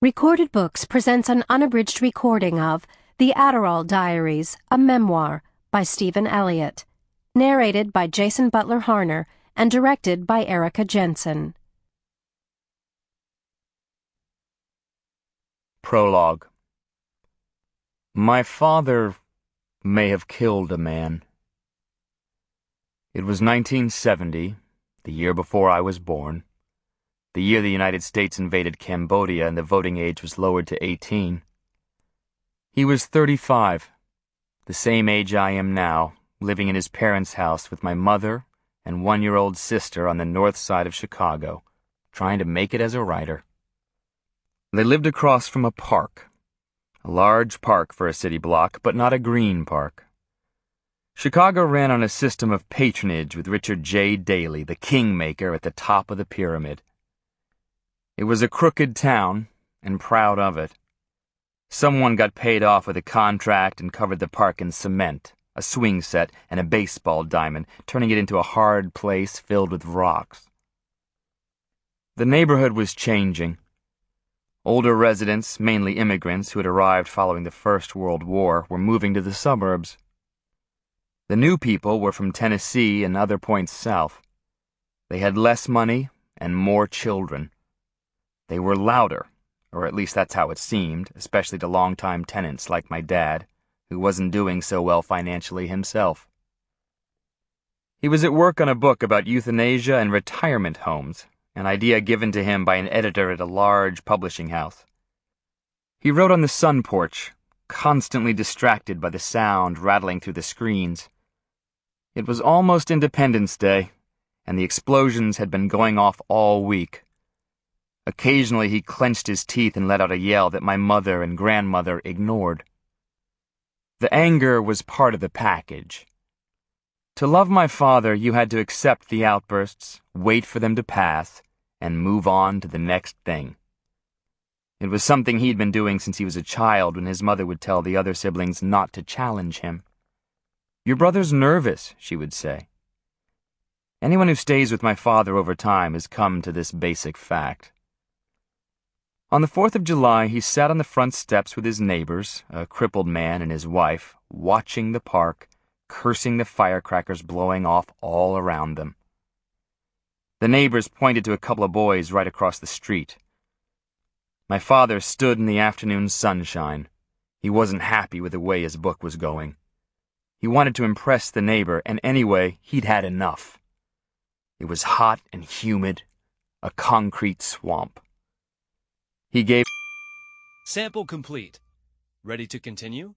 Recorded Books presents an unabridged recording of The Adderall Diaries, a Memoir by Stephen Elliott, narrated by Jason Butler Harner and directed by Erica Jensen. Prologue. My father may have killed a man. It was 1970, the year before I was born. The year the United States invaded Cambodia and the voting age was lowered to 18. He was 35, the same age I am now, living in his parents' house with my mother and one-year-old sister on the north side of Chicago, trying to make it as a writer. They lived across from a park, a large park for a city block, but not a green park. Chicago ran on a system of patronage with Richard J. Daley, the kingmaker, at the top of the pyramid. It was a crooked town, and proud of it. Someone got paid off with a contract and covered the park in cement, a swing set, and a baseball diamond, turning it into a hard place filled with rocks. The neighborhood was changing. Older residents, mainly immigrants who had arrived following the First World War, were moving to the suburbs. The new people were from Tennessee and other points south. They had less money and more children. They were louder, or at least that's how it seemed, especially to longtime tenants like my dad, who wasn't doing so well financially himself. He was at work on a book about euthanasia and retirement homes, an idea given to him by an editor at a large publishing house. He wrote on the sun porch, constantly distracted by the sound rattling through the screens. It was almost Independence Day, and the explosions had been going off all week. Occasionally he clenched his teeth and let out a yell that my mother and grandmother ignored. The anger was part of the package. To love my father, you had to accept the outbursts, wait for them to pass, and move on to the next thing. It was something he'd been doing since he was a child when his mother would tell the other siblings not to challenge him. "Your brother's nervous," she would say. Anyone who stays with my father over time has come to this basic fact. On the 4th of July, he sat on the front steps with his neighbors, a crippled man and his wife, watching the park, cursing the firecrackers blowing off all around them. The neighbors pointed to a couple of boys right across the street. My father stood in the afternoon sunshine. He wasn't happy with the way his book was going. He wanted to impress the neighbor, and anyway, he'd had enough. It was hot and humid, a concrete swamp. He gave... Sample complete. Ready to continue?